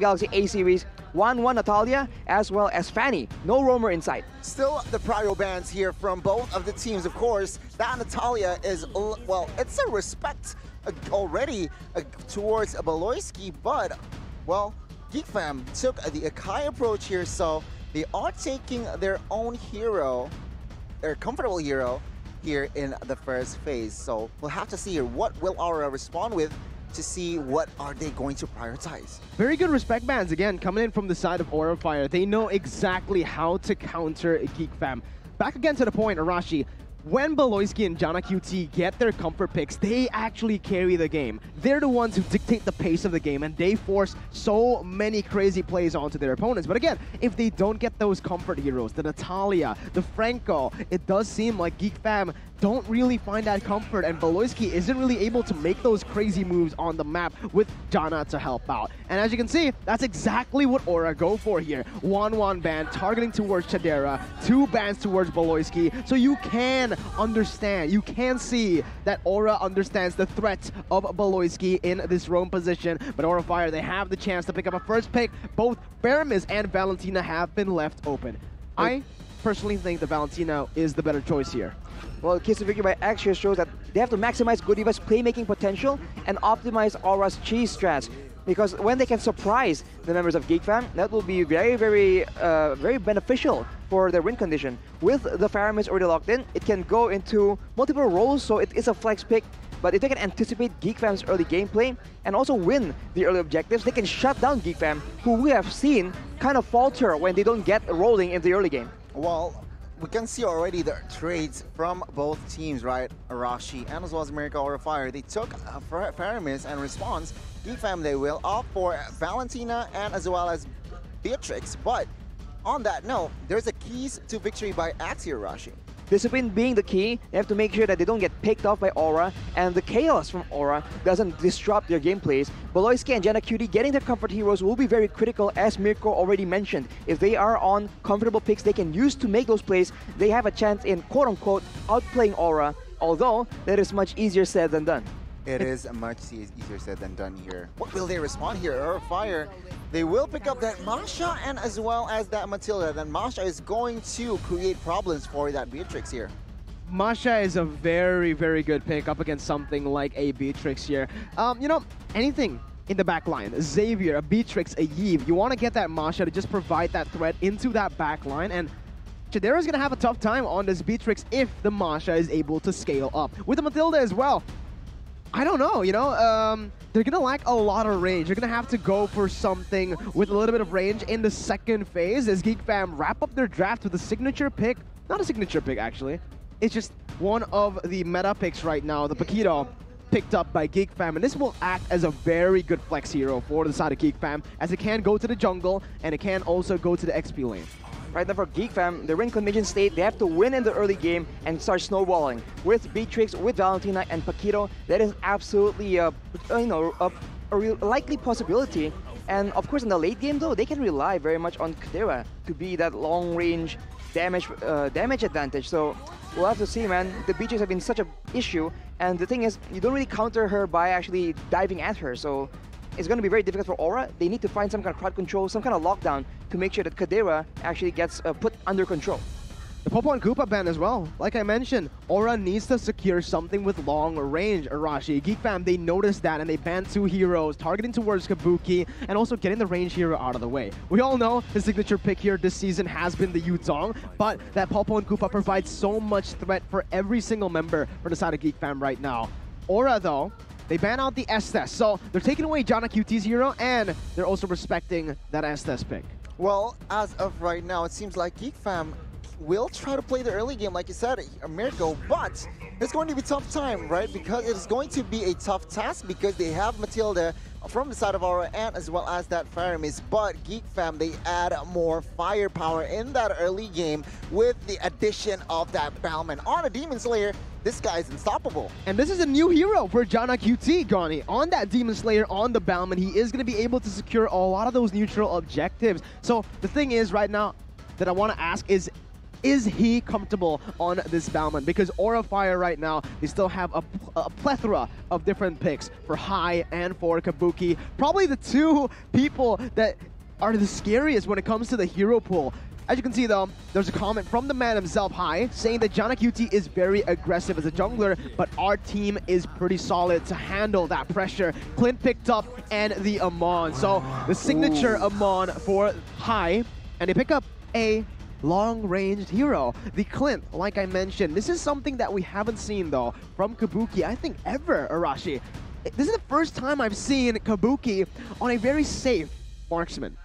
Galaxy A Series, 1-1 Natalia, as well as Fanny. No roamer inside. Still the prio bans here from both of the teams, of course. That Natalia is, well, it's a respect already towards Baloyski, but, well, GeekFam took the Akai approach here, so they are taking their own hero, their comfortable hero, here in the first phase. So we'll have to see here what will Aura respond with to see what are they going to prioritize. Very good respect bans, again, coming in from the side of Aura Fire. They know exactly how to counter GeekFam. Back again to the point, Arashi. When Baloyski and Jana QT get their comfort picks, they actually carry the game. They're the ones who dictate the pace of the game, and they force so many crazy plays onto their opponents. But again, if they don't get those comfort heroes, the Natalia, the Franco, it does seem like GeekFam don't really find that comfort, and Baloyski isn't really able to make those crazy moves on the map with Jana to help out. And as you can see, that's exactly what Aura go for here. 1-1 ban targeting towards Chadera, 2 bans towards Baloyski, so you can understand, you can see that Aura understands the threat of Baloyski in this roam position, but Aura Fire, they have the chance to pick up a first pick. Both Baramis and Valentina have been left open. I personally think that Valentina is the better choice here. Well, Kiss to Victory by X here shows that they have to maximize Godiva's playmaking potential and optimize Aura's cheese strats. Because when they can surprise the members of GeekFam, that will be very, very beneficial for their win condition. With the Faramis already locked in, it can go into multiple roles, so it is a flex pick. But if they can anticipate GeekFam's early gameplay and also win the early objectives, they can shut down GeekFam, who we have seen kind of falter when they don't get rolling in the early game. Well, we can see already the trades from both teams, right? Arashi and as well as America Aura Fire. They took Faramis and response. GeekFam, they will opt for Valentina and as well as Beatrix. But on that note, there's a keys to victory by Axe here, Arashi. Discipline being the key, they have to make sure that they don't get picked off by Aura, and the chaos from Aura doesn't disrupt their gameplays. Baloyski and Jana QT getting their comfort heroes will be very critical, as Mirko already mentioned. If they are on comfortable picks they can use to make those plays, they have a chance in quote-unquote outplaying Aura, although that is much easier said than done. It is much easier said than done here. What will they respond here? Aura Fire, they will pick up that Masha and as well as that Matilda. Then Masha is going to create problems for that Beatrix here. Masha is a very, very good pick up against something like a Beatrix here. You know, anything in the back line, Xavier, a Beatrix, a Yves, you want to get that Masha to just provide that threat into that back line, and Chadera's going to have a tough time on this Beatrix if the Masha is able to scale up. With the Matilda as well, I don't know, you know, they're going to lack a lot of range. They're going to have to go for something with a little bit of range in the second phase as GeekFam wrap up their draft with a signature pick. Not a signature pick, actually. It's just one of the meta picks right now, the Paquito, picked up by GeekFam. And this will act as a very good flex hero for the side of GeekFam, as it can go to the jungle and it can also go to the XP lane. Right now for GeekFam, the win condition state, they have to win in the early game and start snowballing. With Beatrix, with Valentina, and Paquito, that is absolutely a likely possibility. And of course in the late game though, they can rely very much on Kadira to be that long-range damage advantage. So we'll have to see, man. The Beatrix have been such an issue, and the thing is, you don't really counter her by actually diving at her. So it's going to be very difficult for Aura. They need to find some kind of crowd control, some kind of lockdown to make sure that Kadira actually gets put under control. The Popo and Koopa ban as well. Like I mentioned, Aura needs to secure something with long range, Arashi. GeekFam, they noticed that and they banned 2 heroes, targeting towards Kabuki and also getting the range hero out of the way. We all know the signature pick here this season has been the Yuzong, but that Popo and Koopa provides so much threat for every single member for the side of GeekFam right now. Aura, though, they ban out the Estes, so they're taking away Jana QT's hero, and they're also respecting that Estes pick. Well, as of right now, it seems like GeekFam will try to play the early game, like you said, Mirko, but it's going to be a tough time, right? Because it is going to be a tough task because they have Matilda from the side of Aura and as well as that Faramis, but GeekFam, they add more firepower in that early game with the addition of that Bellman. On a Demon Slayer, this guy is unstoppable. And this is a new hero for Jana QT, Gani. On that Demon Slayer, on the Bellman, he is going to be able to secure a lot of those neutral objectives. So the thing is right now that I want to ask is Is he comfortable on this Balmond? Because Aura Fire right now, they still have a plethora of different picks for Hai and for Kabuki. Probably the two people that are the scariest when it comes to the hero pool. As you can see though, there's a comment from the man himself, Hai, saying that Janna QT is very aggressive as a jungler, but our team is pretty solid to handle that pressure. Clint picked up and the Amon. So the signature Amon for Hai, and they pick up a long-ranged hero, the Clint, like I mentioned. This is something that we haven't seen though from Kabuki, I think ever, Arashi. This is the first time I've seen Kabuki on a very safe marksman.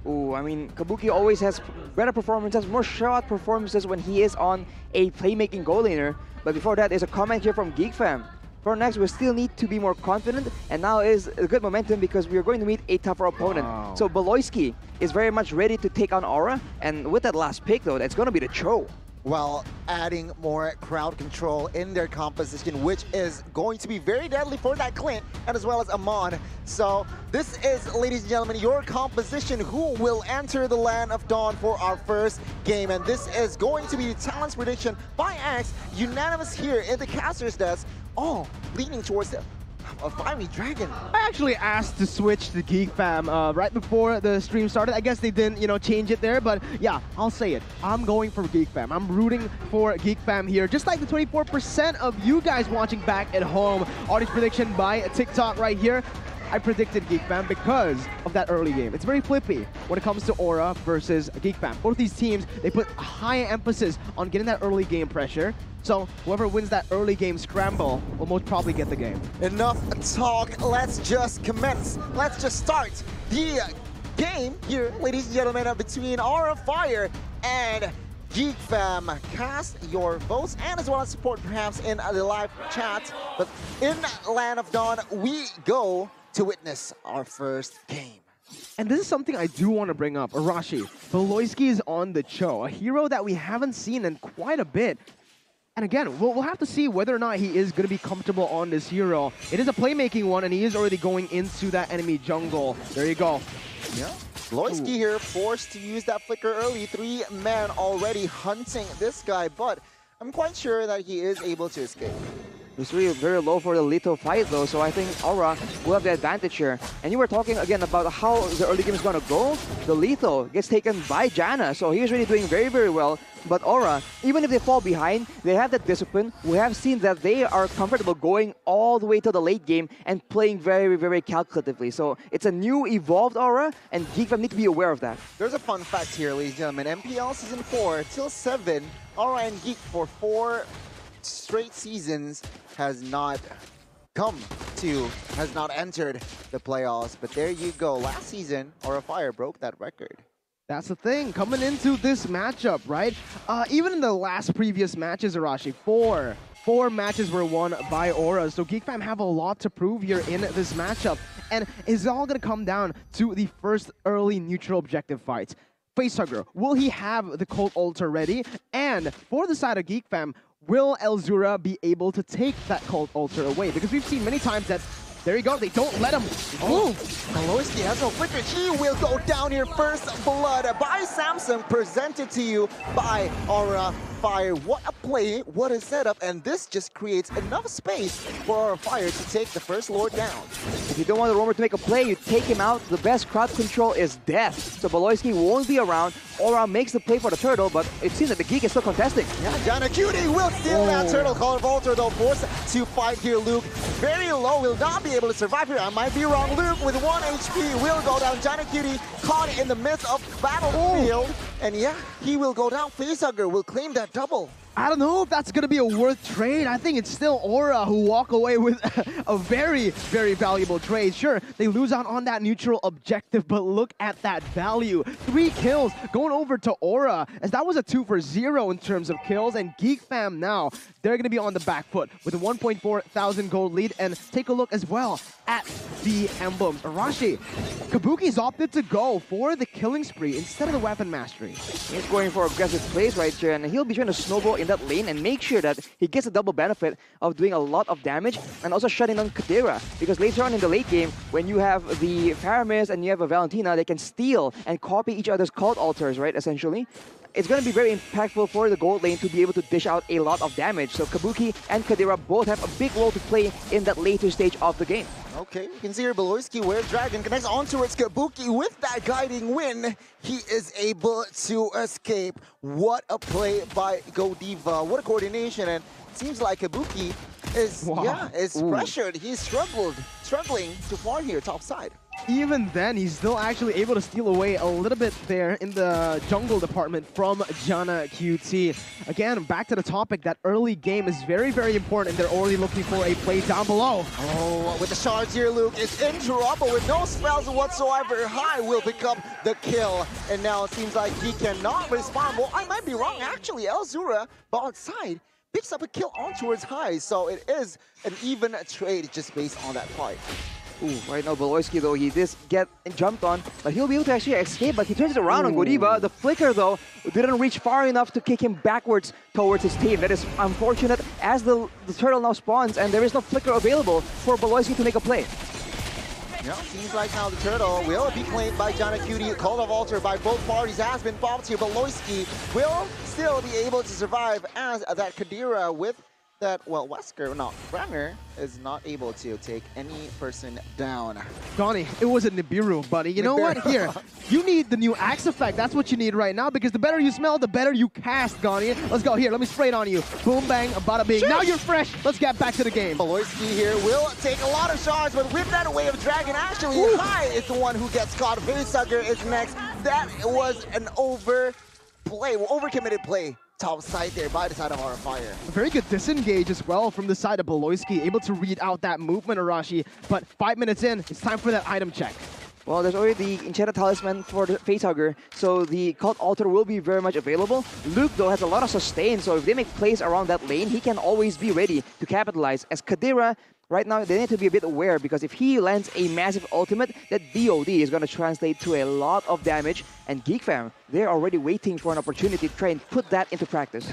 Ooh, I mean, Kabuki always has better performances, more shot performances when he is on a playmaking goal laner. But before that, there's a comment here from GeekFam. For next, we still need to be more confident, and now is a good momentum because we are going to meet a tougher opponent. Wow. So Beloyski is very much ready to take on Aura, and with that last pick though, that's going to be the Cho. Well, adding more crowd control in their composition, which is going to be very deadly for that Clint, and as well as Amon. So this is, ladies and gentlemen, your composition. Who will enter the Land of Dawn for our first game? And this is going to be the talents prediction by Axe, unanimous here in the caster's desk, all leaning towards a fiery dragon. I actually asked to switch to Geek Fam right before the stream started. I guess they didn't, change it there, but yeah, I'll say it. I'm going for Geek Fam. I'm rooting for Geek Fam here, just like the 24% of you guys watching back at home. Audience prediction by TikTok right here. I predicted Geek Fam because of that early game. It's very flippy when it comes to Aura versus Geek Fam. Both these teams, they put a high emphasis on getting that early game pressure. So whoever wins that early game scramble will most probably get the game. Enough talk, let's just commence. Let's just start the game here, ladies and gentlemen, between Aura Fire and Geek Fam. Cast your votes and as well as support perhaps in the live chat. But in Land of Dawn, we go to witness our first game. And this is something I do want to bring up. Arashi, Beloyski is on the Cho, a hero that we haven't seen in quite a bit. And again, we'll have to see whether or not he is going to be comfortable on this hero. It is a playmaking one, and he is already going into that enemy jungle. There you go. Yeah. Beloyski here forced to use that flicker early. 3 men already hunting this guy, but I'm quite sure that he is able to escape. It's really very low for the Lito fight though, so I think Aura will have the advantage here. And you were talking again about how the early game is going to go. The Lito gets taken by Janna, so he's really doing very, very well. But Aura, even if they fall behind, they have that discipline. We have seen that they are comfortable going all the way to the late game and playing very, very calculatively. So it's a new evolved Aura, and Geek Fam need to be aware of that. There's a fun fact here, ladies and gentlemen. MPL Season 4 till 7, Aura and Geek for 4 straight seasons has not entered the playoffs. But there you go. Last season, Aura Fire broke that record. That's the thing, coming into this matchup, right? Even in the previous matches, Arashi, four matches were won by Aura. So Geek Fam have a lot to prove here in this matchup. And it's all going to come down to the first early neutral objective fight. Facehugger, will he have the Cold Altar ready? And for the side of Geek Fam, will Elzura be able to take that Cold Altar away? Because we've seen many times that, there you go, they don't let him move. Beloyski has no flicker. He will go down here. First blood by Samson, presented to you by Aura Fire. What a play, what a setup, and this just creates enough space for Aura Fire to take the first Lord down. If you don't want the Roamer to make a play, you take him out. The best crowd control is death. So Beloyski won't be around. Aura makes the play for the turtle, but it seems that the Geek is still contesting. Yeah, Janna QT will steal that turtle. Call of Altar though, forced to fight here. Luke very low, will not be able to survive here. I might be wrong. Luke with 1 HP will go down. Janna QT caught in the midst of battlefield. And yeah, he will go down. Facehugger will claim that double. I don't know if that's going to be a worth trade. I think it's still Aura who walk away with a very, very valuable trade. Sure, they lose out on that neutral objective, but look at that value. 3 kills going over to Aura, as that was a 2 for 0 in terms of kills. And Geek Fam now, they're going to be on the back foot with a 1.4 thousand gold lead. And take a look as well at the emblems. Arashi, Kabuki's opted to go for the killing spree instead of the weapon mastery. He's going for aggressive plays right here, and he'll be trying to snowball in that lane and make sure that he gets a double benefit of doing a lot of damage and also shutting down Kadira. Because later on in the late game, when you have the Faramis and you have a Valentina, they can steal and copy each other's cult altars, right, essentially. It's going to be very impactful for the gold lane to be able to dish out a lot of damage. So Kabuki and Kadira both have a big role to play in that later stage of the game. Okay, you can see here Beloyski where Dragon connects onto its Kabuki with that guiding win. He is able to escape. What a play by Godiva. What a coordination. And it seems like Kabuki is, pressured. He's struggling to far here, top side. Even then, he's still actually able to steal away a little bit there in the jungle department from Jana QT. Again, back to the topic, that early game is very, very important, and they're already looking for a play down below. Oh, with the shards here, Luke is in trouble with no spells whatsoever. High will pick up the kill, and now it seems like he cannot respond. Well, I might be wrong, actually. Elzura, bot side, picks up a kill on towards High, so it is an even trade just based on that fight. Ooh, right now Beloyski though, he did get jumped on, but he'll be able to actually escape, but he turns it around on Godiva. The flicker though didn't reach far enough to kick him backwards towards his team. That is unfortunate as the turtle now spawns and there is no flicker available for Beloyski to make a play. Yeah, seems like now the turtle will be claimed by Jana QT. Call of Altar by both parties has been popped here. Beloyski will still be able to survive as that Kadira with that, well, Wesker, no, Brenner is not able to take any person down. Donnie, it was a Nibiru, buddy. You know what? Here, you need the new Axe effect. That's what you need right now, because the better you smell, the better you cast, Donnie. Let's go. Here, let me spray it on you. Boom, bang, bada bing. Now you're fresh. Let's get back to the game. Beloyski here will take a lot of shots, but with that Way of Dragon, actually, High is the one who gets caught. Facehugger is next. That was an overcommitted play. Top side there by the side of our fire. A very good disengage as well from the side of Beloyski, able to read out that movement, Arashi. But 5 minutes in, it's time for that item check. Well, there's already the Enchanted Talisman for the Facehugger, so the Cult Altar will be very much available. Luke, though, has a lot of sustain, so if they make plays around that lane, he can always be ready to capitalize. As Kadira, right now, they need to be a bit aware, because if he lands a massive ultimate, that DOD is going to translate to a lot of damage. And GeekFam, they're already waiting for an opportunity to try and put that into practice.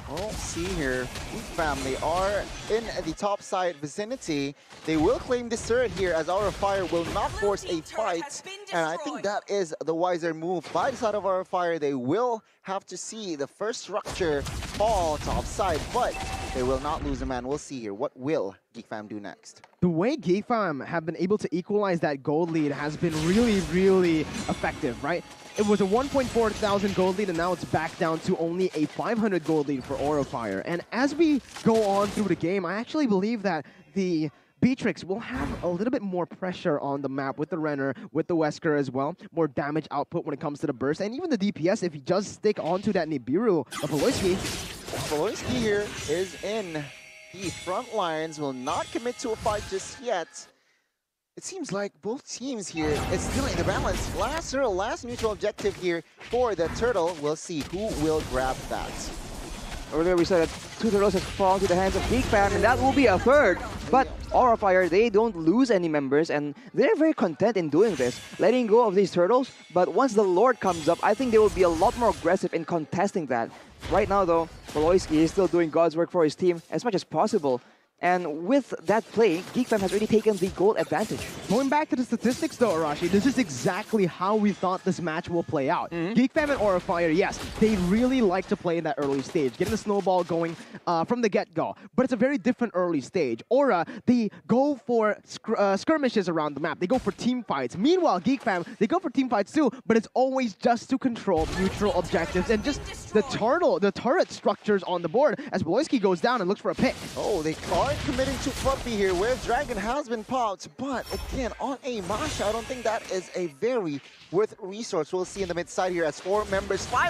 Well, see here, GeekFam, they are in the top side vicinity. They will claim this turret here as our fire will not force a fight. And I think that is the wiser move by the side of our fire. They will have to see the first structure fall top side, but they will not lose a man. We'll see here. What will GeekFam do next? The way GeekFam have been able to equalize that gold lead has been really, really effective, right? It was a 1.4 thousand gold lead, and now it's back down to only a 500 gold lead for Aura Fire. And as we go on through the game, I actually believe that the Beatrix will have a little bit more pressure on the map with the Renner, with the Wesker as well. More damage output when it comes to the burst, and even the DPS if he does stick onto that Nibiru of Beloyski. Beloyski here is in the front lines, will not commit to a fight just yet. It seems like both teams here is still in the balance. Last neutral objective here for the turtle. We'll see who will grab that. Earlier we said that 2 turtles have fallen to the hands of GeekFam, and that will be a third. But Aura Fire, they don't lose any members, and they're very content in doing this, letting go of these turtles. But once the Lord comes up, I think they will be a lot more aggressive in contesting that. Right now, though, Beloyski is still doing God's work for his team as much as possible. And with that play, GeekFam has already taken the goal advantage. Going back to the statistics though, Arashi, this is exactly how we thought this match will play out. GeekFam and Aura Fire, yes, they really like to play in that early stage, getting the snowball going from the get-go. But it's a very different early stage. Aura, they go for skirmishes around the map. They go for team fights. Meanwhile, GeekFam, they go for team fights too, but it's always just to control neutral objectives and just the turret structures on the board as Beloyski goes down and looks for a pick. Oh, they are committing to Fluffy here, where Dragon has been popped, but again, on a Masha, I don't think that is a very worth resource. We'll see in the mid side here as 5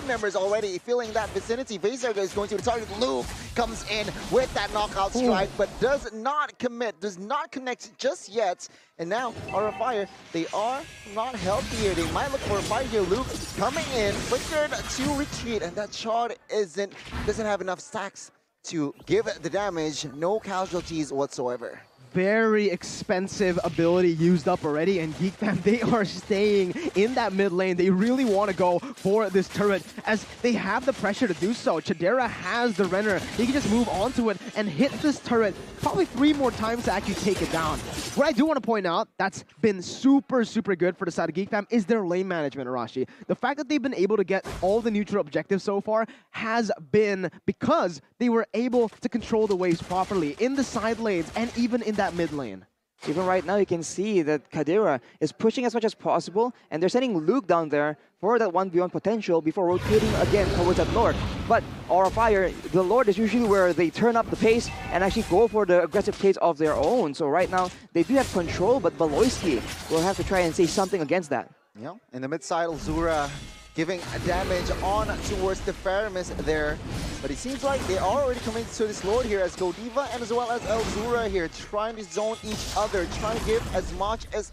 members already filling that vicinity. Facehugger is going to target. Luke comes in with that knockout strike, but does not commit, does not connect just yet. And now, Aura Fire, they are not healthy here. They might look for a fight here. Luke coming in, flickered to retreat, and that shard doesn't have enough stacks to give the damage. No casualties whatsoever. very expensive ability used up already, and Geek Fam, they are staying in that mid lane. They really want to go for this turret as they have the pressure to do so. Chadera has the Renner. He can just move onto it and hit this turret probably 3 more times to actually take it down. What I do want to point out that's been super, super good for the side of Geek Fam is their lane management, Arashi. The fact that they've been able to get all the neutral objectives so far has been because they were able to control the waves properly in the side lanes and even in that mid lane. Even right now, you can see that Kadira is pushing as much as possible, and they're sending Luke down there for that 1v1 potential before rotating again towards that Lord. But Aura Fire, the Lord is usually where they turn up the pace and actually go for the aggressive plays of their own. So right now, they do have control, but Baloyski will have to try and say something against that. Yeah, in the mid side, Elzura giving damage on towards the Faramis there. But it seems like they are already coming to this Lord here as Godiva and as well as Elzura here, trying to zone each other, trying to give as much as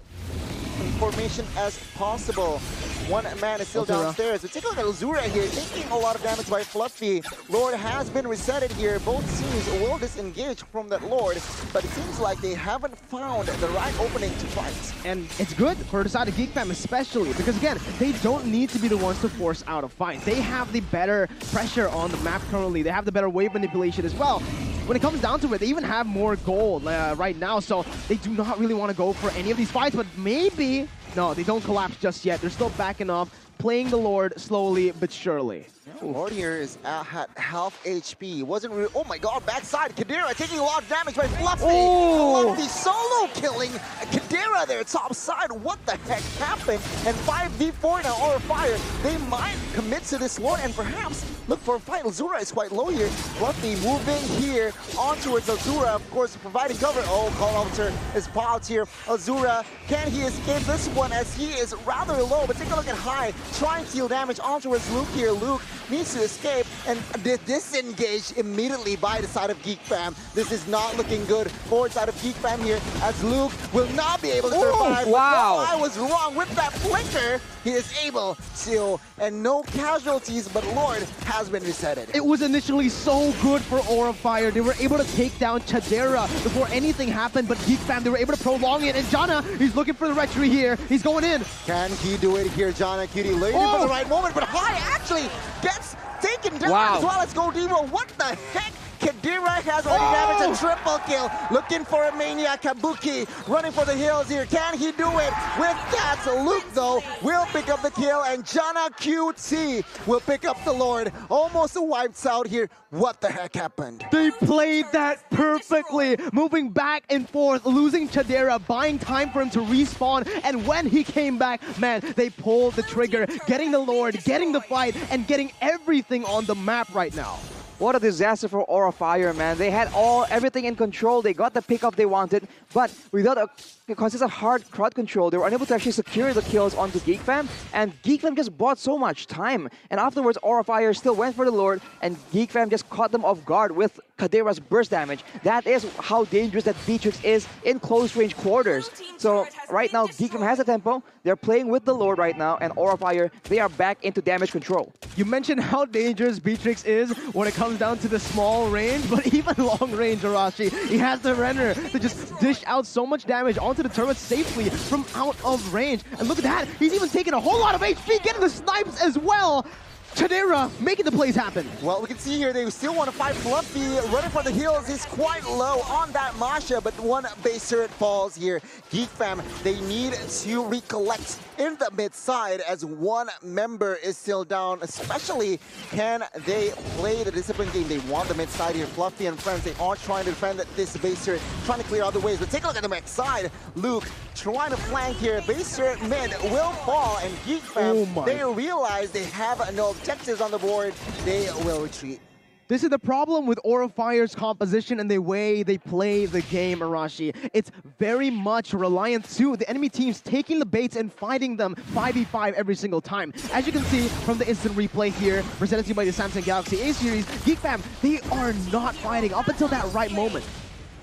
information as possible. One man is still downstairs. But take a look at Elzura here, taking a lot of damage by Fluffy. Lord has been resetted here. Both teams will disengage from that Lord, but it seems like they haven't found the right opening to fight. And it's good for the side of Geek Fam especially, because again, they don't need to be the ones to force out a fight. They have the better pressure on the map currently. They have the better wave manipulation as well. When it comes down to it, they even have more gold right now, so they do not really want to go for any of these fights, but maybe... No, they don't collapse just yet. They're still backing off, playing the Lord slowly but surely. Lord here is at half HP. Wasn't really. Oh my god, backside. Kadira taking a lot of damage by Fluffy. Oh! Fluffy solo killing Kadira there, top side. What the heck happened? And 5v4 now, Aura Fire. They might commit to this Lord and perhaps look for a fight. Elzura is quite low here. Fluffy moving here on towards Elzura, of course, providing cover. Oh, Call Officer is popped here. Elzura, can he escape this one as he is rather low? But take a look at High, trying to deal damage on towards Luke here. Luke needs to escape and disengage immediately by the side of Geek Fam. This is not looking good for the side of Geek Fam here, as Luke will not be able to survive. Wow! But no, I was wrong with that flicker. He is able to, and no casualties, but Lord has been resetted. It was initially so good for Aura Fire. They were able to take down Chadera before anything happened, but Geek Fam, they were able to prolong it. And Jana, he's looking for the retry here. He's going in. Can he do it here, Jana Cutie? Waiting for the right moment, but High actually gets taken down as well as Godiva. What the heck? Kadira has already damaged a triple kill. Looking for a Maniac. Kabuki running for the hills here. Can he do it? With that, Luke, though, will pick up the kill, and Jana QT will pick up the Lord. Almost wipes out here. What the heck happened? They played that perfectly, moving back and forth, losing Chadera, buying time for him to respawn, and when he came back, man, they pulled the trigger, getting the Lord, getting the fight, and getting everything on the map right now. What a disaster for Aura Fire, man. They had everything in control. They got the pickup they wanted, but without a consistent hard crowd control, they were unable to actually secure the kills onto Geek Fam, and Geek Fam just bought so much time. And afterwards, Aura Fire still went for the Lord, and Geek Fam just caught them off guard with Kadira's burst damage. That is how dangerous that Beatrix is in close range quarters. So right now, Geek Fam has the tempo. They're playing with the Lord right now, and Aura Fire, they are back into damage control. You mentioned how dangerous Beatrix is when it comes down to the small range, but even long range, Arashi, he has the Renner to just dish out so much damage onto the turret safely from out of range. And look at that, he's even taking a whole lot of HP, getting the snipes as well. Chadera making the plays happen. Well, we can see here they still want to fight Fluffy. Running for the hills is quite low on that Masha, but one base turret falls here. Geek Fam, they need to recollect in the mid side as one member is still down. Especially, can they play the discipline game? They want the mid side here. Fluffy and friends, they are trying to defend this base turret, trying to clear other ways. But take a look at the mid side. Luke trying to flank here. Base turret mid will fall, and Geek Fam, they realize they have no objectives on the board. They will retreat. This is the problem with Aura Fire's composition and the way they play the game, Arashi. It's very much reliant to the enemy teams taking the baits and fighting them 5v5 every single time. As you can see from the instant replay here, presented to you by the Samsung Galaxy A series, Geek Fam, they are not fighting up until that right moment.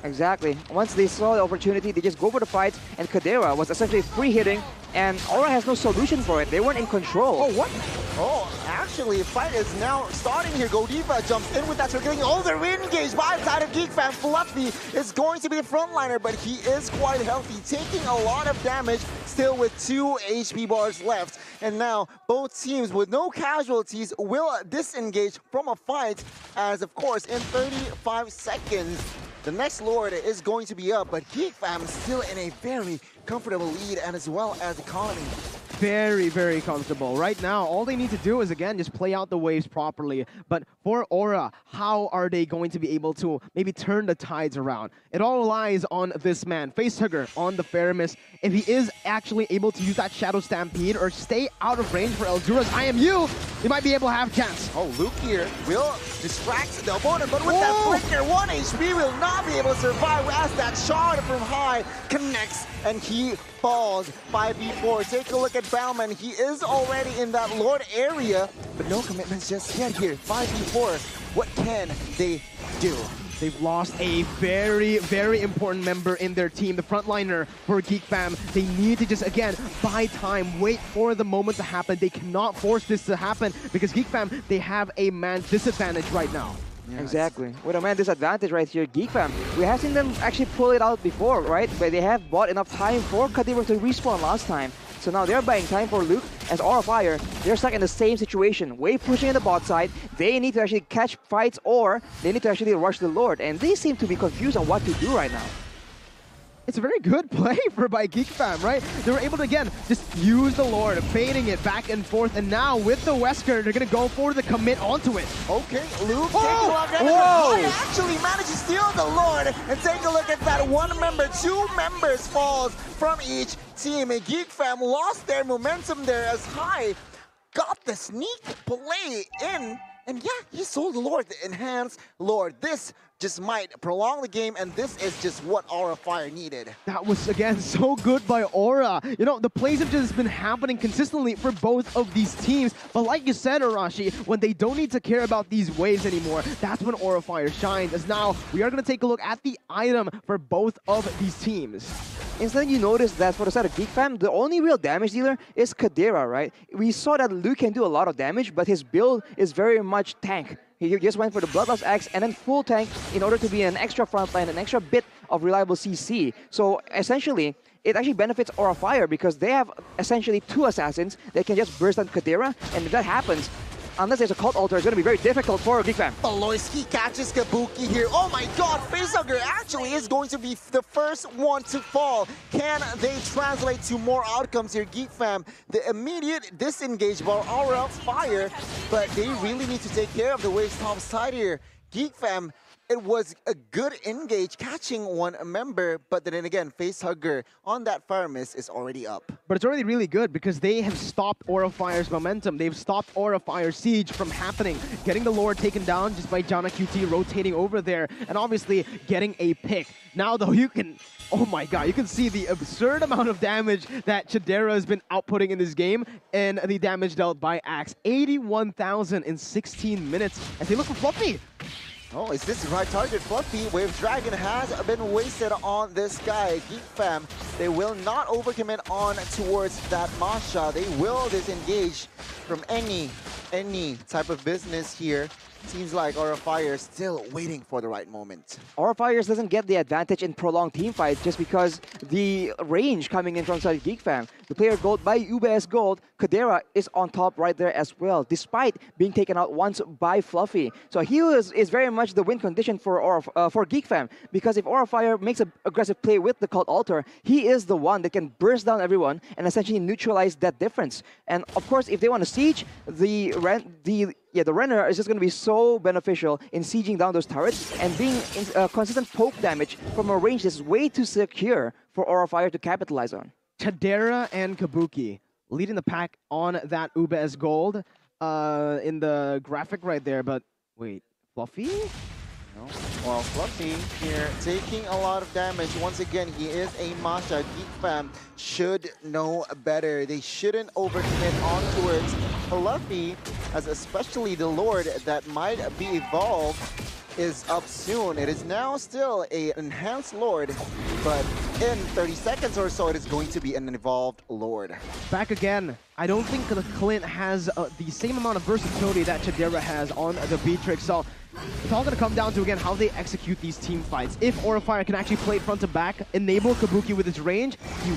Exactly. Once they saw the opportunity, they just go for the fight, and Kadira was essentially free hitting and Aura has no solution for it. They weren't in control. Oh, what? Oh, actually, fight is now starting here. Godiva jumps in with that circling. Oh, they're engaged by the side of Geek Fam. Fluffy is going to be the frontliner, but he is quite healthy, taking a lot of damage, still with 2 HP bars left. And now, both teams with no casualties will disengage from a fight, as of course, in 35 seconds, the next Lord is going to be up, but Geek Fam is still in a very comfortable lead, and as well as economy. Very, very comfortable. Right now, all they need to do is, again, just play out the waves properly. But for Aura, how are they going to be able to maybe turn the tides around? It all relies on this man, Facehugger, on the Faramis. If he is actually able to use that Shadow Stampede or stay out of range for Eldura's IMU, he might be able to have a chance. Oh, Luke here will distract the opponent, but with that flicker, 1 HP will not be able to survive as that shard from high connects, and he falls 5v4. Take a look at Bauman. He is already in that Lord area, but no commitments just yet here. 5v4. What can they do? They've lost a very, very important member in their team, the frontliner for Geek Fam. They need to just, again, buy time, wait for the moment to happen. They cannot force this to happen because Geek Fam, they have a man disadvantage right now. Yes. Exactly. With a man disadvantage right here, Geek Fam. We have seen them actually pull it out before, right? But they have bought enough time for Kadira to respawn last time. So now they're buying time for Luke as Aura Fire. They're stuck in the same situation. Wave pushing in the bot side. They need to actually catch fights or they need to actually rush the Lord. And they seem to be confused on what to do right now. It's a very good play by Geek Fam, right? They were able to, again, just use the Lord, fading it back and forth. And now with the Wesker, they're going to go for the commit onto it. Okay, Luke taking a lot of damage. Whoa! Actually managed to steal the Lord. And take a look at that. 1 member, 2 members falls from each team. And Geek Fam lost their momentum there as High got the sneak play in. And yeah, he sold the Lord, the enhanced Lord. This just might prolong the game, and this is just what Aura Fire needed. That was, again, so good by Aura. You know, the plays have just been happening consistently for both of these teams. But like you said, Arashi, when they don't need to care about these waves anymore, that's when Aura Fire shines. As now, we are going to take a look at the item for both of these teams. Instead, you notice that for the side of Geek Fam, the only real damage dealer is Kadira, right? We saw that Luke can do a lot of damage, but his build is very much tank. He just went for the Bloodlust Axe and then full tank in order to be an extra frontline, an extra bit of reliable CC. So essentially, it actually benefits Aura Fire because they have essentially 2 assassins that can just burst on Kadira, and if that happens, unless there's a cult altar, it's going to be very difficult for Geek Fam. Beloyski catches Kabuki here. Oh my god, Facehugger actually is going to be the first one to fall. Can they translate to more outcomes here? Geek Fam, the immediate disengage by Aura Fire, but they really need to take care of the waves top side here. Geek Fam, it was a good engage catching 1 member, but then again, Facehugger on that Faramis is already up. But it's already really good because they have stopped Aura Fire's momentum. They've stopped Aura Fire's siege from happening. Getting the Lord taken down just by Jana QT rotating over there and obviously getting a pick. Now though, you can, oh my god, you can see the absurd amount of damage that Chidera has been outputting in this game and the damage dealt by Axe. 81,000 in 16 minutes as they look for Fluffy. Oh, is this the right target? Fluffy, Wave Dragon has been wasted on this guy. Geek Fam, they will not overcommit on towards that Masha. They will disengage from any type of business here. Seems like Aura Fire is still waiting for the right moment. Aura Fire doesn't get the advantage in prolonged team fights just because the range coming in from side Geek Fam. The player gold by UBS Gold, Kadera is on top right there as well, despite being taken out once by Fluffy. So he is very much the win condition for Geek Fam, because if Aura Fire makes an aggressive play with the Cult Altar, he is the one that can burst down everyone and essentially neutralize that difference. And of course, if they want to siege, the Renner is just going to be so beneficial in sieging down those turrets and being consistent poke damage from a range that's way too secure for Aura Fire to capitalize on. Chidera and Kabuki leading the pack on that UBS Gold in the graphic right there, but wait, Fluffy? No. Well, Fluffy here taking a lot of damage. Once again, he is a Masha. Geek Fam should know better. They shouldn't overcommit on towards Fluffy, as especially the Lord that might be evolved is up soon. It is now still an enhanced Lord, but in 30 seconds or so, it is going to be an involved Lord. Back again. I don't think the Clint has the same amount of versatility that Chadera has on the Beatrix. So it's all going to come down to, again, how they execute these team fights. If Aura of Fire can actually play it front to back, enable Kabuki with its range,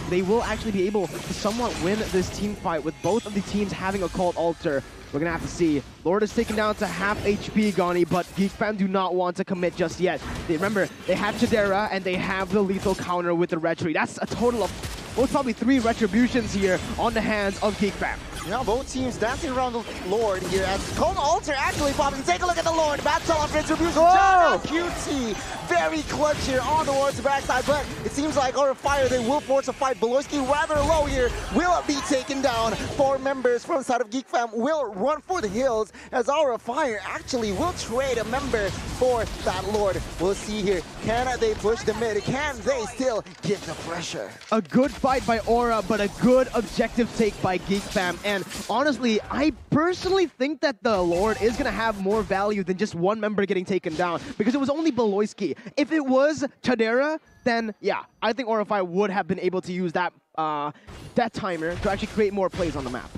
they will actually be able to somewhat win this team fight with both of the teams having a Cult Altar. We're going to have to see. Lord is taken down to half HP, Gani, but Geek Fam do not want to commit just yet. Remember, they have Chadera and they have the lethal counter with the Retri. That's a total of most probably 3 Retributions here on the hands of Geek Fam. Now both teams dancing around the Lord here as Cold Altar actually popped in. Take a look at the Lord. Battle of Retribution. Jana QT. Very clutch here on the Lord's backside, but it seems like Aura of Fire, they will force a fight. Beloyski rather low here. Will be taken down. 4 members from the side of Geek Fam will run for the hills as Aura of Fire actually will trade a member for that Lord. We'll see here. Can they push the mid? Can they still give the pressure? A good fight by Aura, but a good objective take by Geek Fam. And honestly, I personally think that the Lord is going to have more value than just one member getting taken down, because it was only Beloyski. If it was Chadera, then yeah, I think Aura of Fire would have been able to use that that timer to actually create more plays on the map.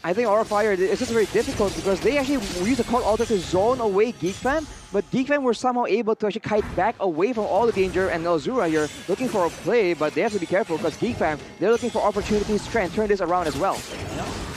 I think Aura of Fire is just very difficult because they actually used the Cult Altar to zone away Geek Fam, but Geek Fam were somehow able to actually kite back away from all the danger, and Elzura here looking for a play, but they have to be careful because Geek Fam, they're looking for opportunities to try and turn this around as well.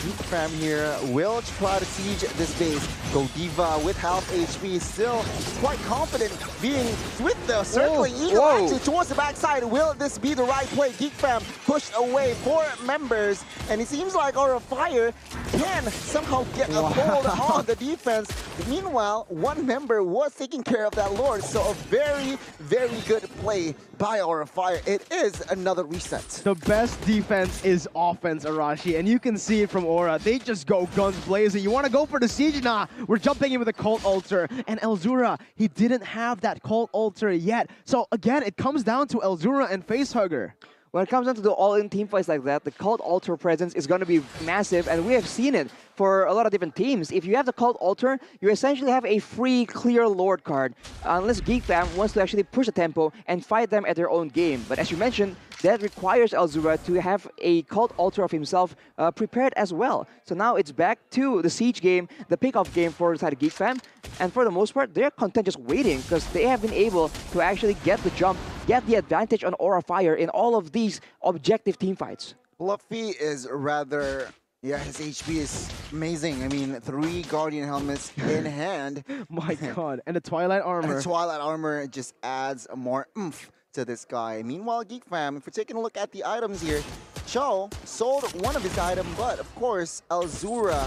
Geek Fam here will try to siege this base. Godiva with half HP still quite confident being with the circling eagle actually towards the backside. Will this be the right play? Geek Fam pushed away 4 members, and it seems like Aura of Fire can somehow get a hold on the defense. Meanwhile, 1 member was taking care of that Lord, so a very, very good play by Aura of Fire. It is another reset. The best defense is offense, Arashi, and you can see it from Aura. They just go guns blazing. You want to go for the siege? Nah, we're jumping in with a Cult Altar. And Elzura, he didn't have that Cult Altar yet. So again, it comes down to Elzura and Facehugger. When it comes down to the all-in team fights like that, the Cult Altar presence is going to be massive, and we have seen it for a lot of different teams. If you have the Cult Altar, you essentially have a free, clear Lord card, unless Geek Fam wants to actually push the tempo and fight them at their own game. But as you mentioned, that requires Elzura to have a Cult Altar of himself prepared as well. So now it's back to the siege game, the pick-off game for the side of Geek Fam, and for the most part, they're content just waiting because they have been able to actually get the jump, get the advantage on Aura Fire in all of these objective team fights. Fluffy is rather... yeah, his HP is amazing. I mean, 3 Guardian helmets in hand. My god, and the Twilight Armor. And the Twilight Armor just adds more oomph to this guy. Meanwhile, Geek Fam, if we're taking a look at the items here, Cho sold one of his items, but of course, Elzura,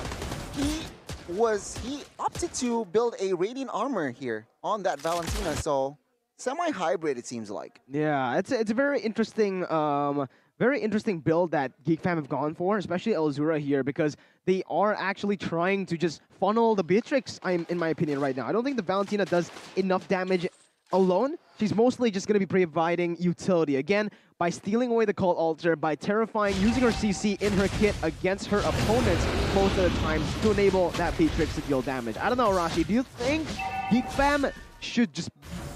he opted to build a Radiant Armor here on that Valentina, so semi-hybrid it seems like. Yeah, it's a very interesting build that Geek Fam have gone for, especially Elzura here, because they are actually trying to just funnel the Beatrix, in my opinion, right now. I don't think the Valentina does enough damage alone. She's mostly just going to be providing utility. Again, by stealing away the Cult Altar, by terrifying, using her CC in her kit against her opponents most of the time to enable that Beatrix to deal damage. I don't know, Rashi, do you think Geek Fam should just,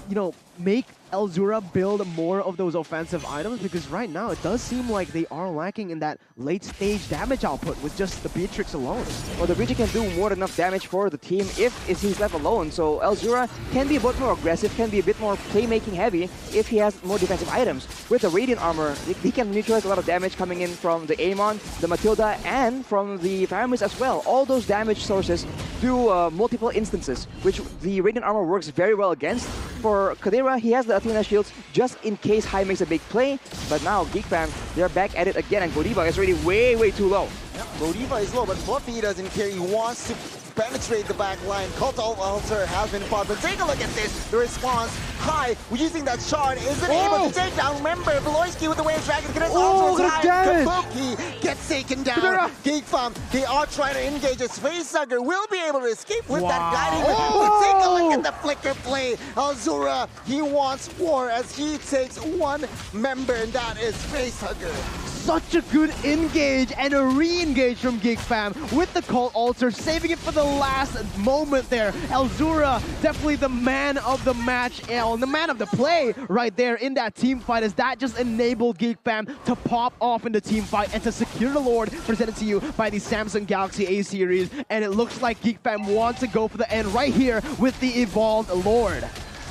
you know, make Elzura build more of those offensive items? Because right now it does seem like they are lacking in that late stage damage output with just the Beatrix alone. Well, the Beatrix can do more than enough damage for the team if he's left alone. So Elzura can be a bit more aggressive, can be a bit more playmaking heavy if he has more defensive items. With the Radiant Armor, he can neutralize a lot of damage coming in from the Amon, the Matilda, and from the Faramis as well. All those damage sources do multiple instances, which the Radiant Armor works very well against. For Kadira, he has the Athena shields just in case High makes a big play, but now Geek Fam, they're back at it again, and Godiva is already way, way too low. Yep, Godiva is low, but Fluffy doesn't care. He wants to penetrate the back line. Cult Altar has been fought, but take a look at this. The response, High, using that shard, isn't able to take down. Remember, Beloyski with the Wave Dragon, gets also high. Kabuki gets taken down. Geek Fam, they are trying to engage. His Facehugger will be able to escape with that guiding. But take a look at the flicker play. Elzura, he wants war as he takes 1 member, and that is Facehugger. such a good engage and a re-engage from Geek Fam with the Cult Altar, saving it for the last moment there. Elzura, definitely the man of the match, the man of the play right there in that team fight, as that just enabled Geek Fam to pop off in the team fight and to secure the Lord presented to you by the Samsung Galaxy A series. And it looks like Geek Fam wants to go for the end right here with the Evolved Lord.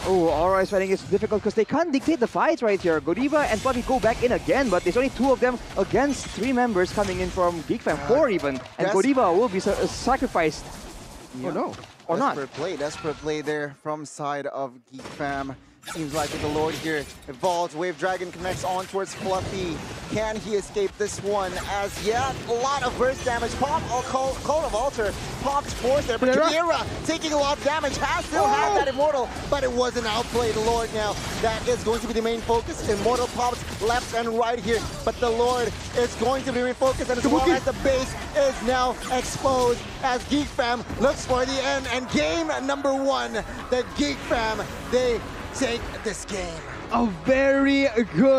Oh, Aura's fighting is difficult because they can't dictate the fights right here. Godiva and Fluffy go back in again, but there's only 2 of them against 3 members coming in from Geek Fam, 4 even. And Godiva will be sacrificed. Yeah. Oh no. Or not. Desperate play there from side of Geek Fam. Seems like with the Lord here, Evolved, Wave Dragon connects on towards Fluffy. Can he escape this one? As yet, a lot of burst damage. Cult of Altar pops force there, but Kira taking a lot of damage, still has that Immortal, but it wasn't outplayed. The Lord now, that is going to be the main focus. Immortal pops left and right here, but the Lord is going to be refocused, and as well as the base is now exposed as Geek Fam looks for the end. And game number 1, the Geek Fam, they take this game. A very good